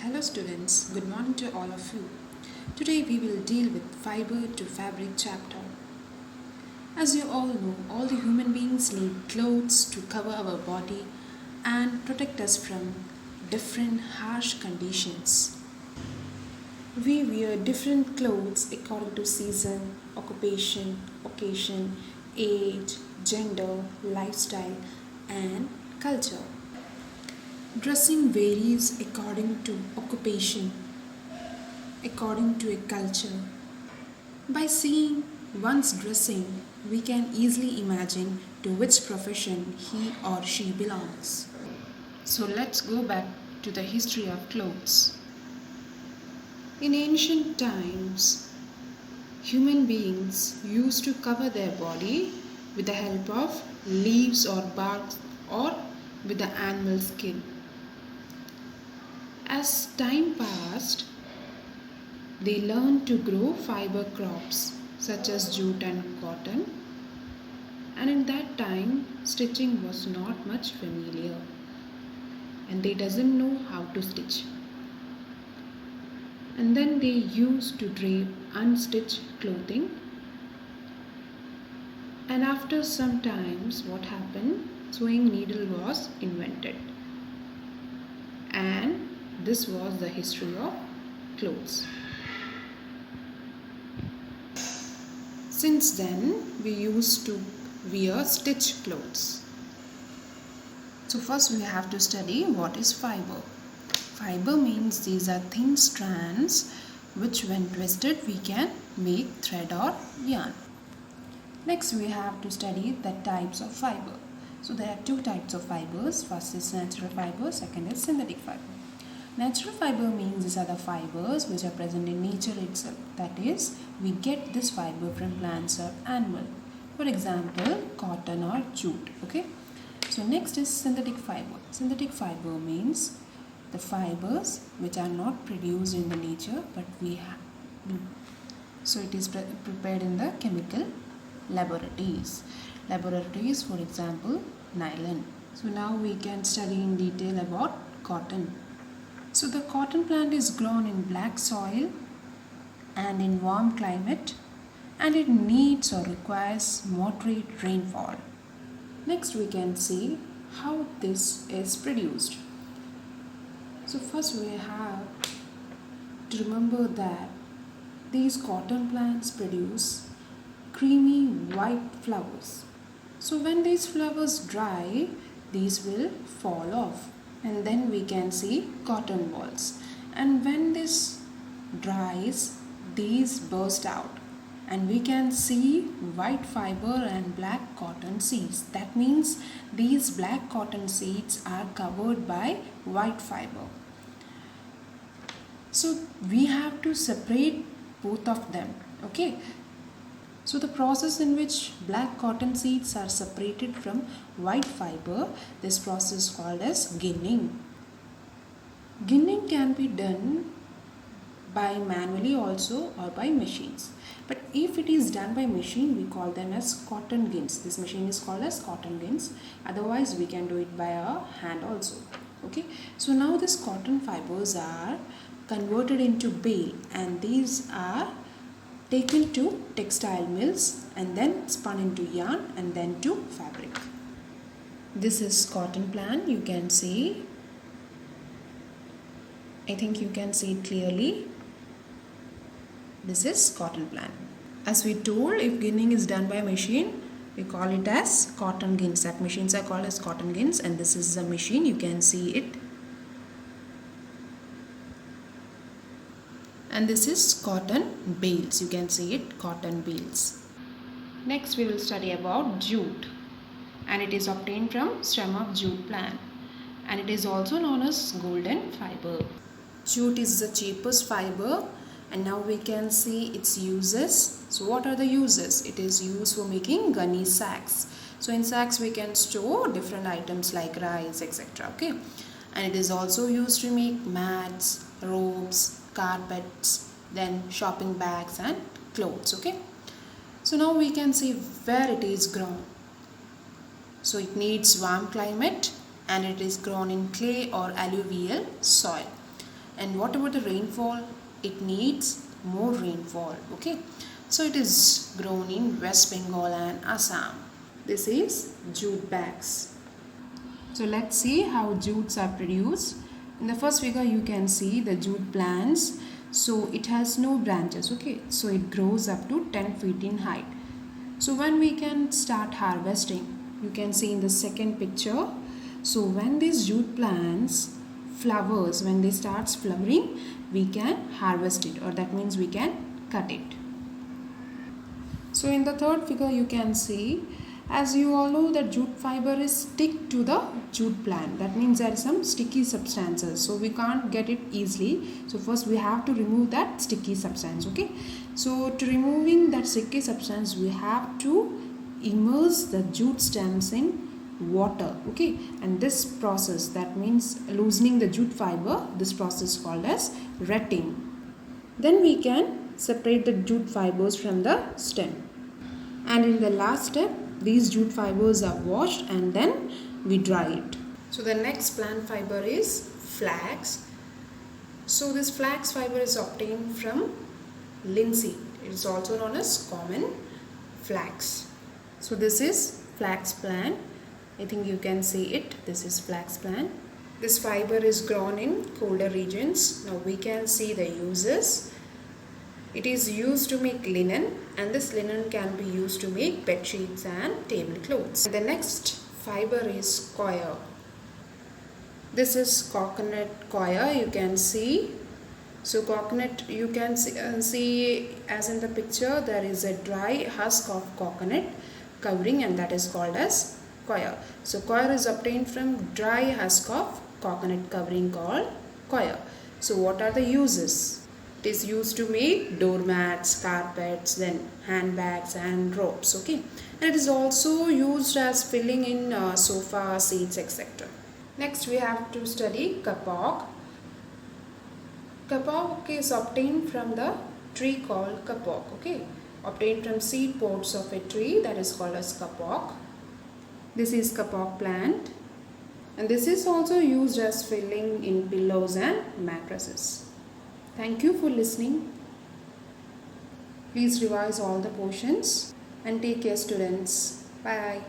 Hello students, good morning to all of you. Today we will deal with fiber to fabric chapter. As you all know, all the human beings need clothes to cover our body and protect us from different harsh conditions. We wear different clothes according to season, occupation, occasion, age, gender, lifestyle and culture. Dressing varies according to occupation, according to a culture. By seeing one's dressing, we can easily imagine to which profession he or she belongs. So let's go back to the history of clothes. In ancient times, human beings used to cover their body with the help of leaves or bark or with the animal skin. As time passed, they learned to grow fiber crops such as jute and cotton, and in that time stitching was not much familiar and they doesn't know how to stitch. And then they used to drape unstitched clothing, and after some times what happened, sewing needle was invented, and this was the history of clothes. Since then, we used to wear stitched clothes. So first we have to study what is fiber. Fiber means these are thin strands which when twisted we can make thread or yarn. Next we have to study the types of fiber. So there are two types of fibers. First is natural fiber, second is synthetic fiber. Natural fiber means these are the fibers which are present in nature itself. That is, we get this fiber from plants or animal. For example, cotton or jute. Okay. So next is synthetic fiber. Synthetic fiber means the fibers which are not produced in the nature but we have. So it is prepared in the chemical laboratories. Laboratories, for example, nylon. So now we can study in detail about cotton. So the cotton plant is grown in black soil and in warm climate, and it needs or requires moderate rainfall. Next we can see how this is produced. So first we have to remember that these cotton plants produce creamy white flowers. So when these flowers dry, these will fall off, and then we can see cotton balls, and when this dries these burst out and we can see white fiber and black cotton seeds. That means these black cotton seeds are covered by white fiber. So we have to separate both of them. Okay. So the process in which black cotton seeds are separated from white fiber, this process is called as ginning. Ginning can be done by manually also or by machines. But if it is done by machine, we call them as cotton gins. This machine is called as cotton gins. Otherwise, we can do it by our hand also. Okay. So now these cotton fibers are converted into bale, and these are taken to textile mills and then spun into yarn and then to fabric. This is cotton plant. You can see. I think you can see it clearly. This is cotton plant. As we told, if ginning is done by machine, we call it as cotton gins. That machines are called as cotton gins, and this is a machine. You can see it. And this is cotton bales. You can see it, cotton bales. Next we will study about jute, and it is obtained from stem of jute plant, and it is also known as golden fiber. Jute is the cheapest fiber, and now we can see its uses. So what are the uses? It is used for making gunny sacks. So in sacks we can store different items like rice, etc. Okay, and it is also used to make mats, robes, carpets, then shopping bags and clothes. Okay, so now we can see where it is grown. So it needs warm climate and it is grown in clay or alluvial soil. and whatever the rainfall, it needs more rainfall. Okay, so it is grown in West Bengal and Assam. This is jute bags. So let's see how jutes are produced. In the first figure you can see the jute plants. So it has no branches, okay, so it grows up to 10 feet in height. So when we can start harvesting, you can see in the second picture. So when these jute plants flowers, when they starts flowering, we can harvest it, or that means we can cut it. So in the third figure you can see, as you all know that jute fiber is stick to the jute plant. That means there are some sticky substances. So we can't get it easily. So first we have to remove that sticky substance. Okay. So to removing that sticky substance, we have to immerse the jute stems in water. Okay. And this process, that means loosening the jute fiber, this process called as retting. Then we can separate the jute fibers from the stem. And in the last step, these jute fibers are washed and then we dry it. So the next plant fiber is flax. So this flax fiber is obtained from linseed. It is also known as common flax. So this is flax plant. I think you can see it. This is flax plant. This fiber is grown in colder regions. Now we can see the uses. It is used to make linen, and this linen can be used to make bed sheets and tablecloths. The next fiber is coir. This is coconut coir, you can see. So coconut, you can see as in the picture, there is a dry husk of coconut covering, and that is called as coir. So coir is obtained from dry husk of coconut covering called coir. So what are the uses? It is used to make doormats, carpets, then handbags and ropes. Okay, and it is also used as filling in sofa seats, etc. Next we have to study kapok. Kapok is obtained from the tree called kapok. Okay, obtained from seed pods of a tree, that is called as kapok. This is kapok plant, and this is also used as filling in pillows and mattresses. Thank you for listening. Please revise all the portions and take care, students. Bye.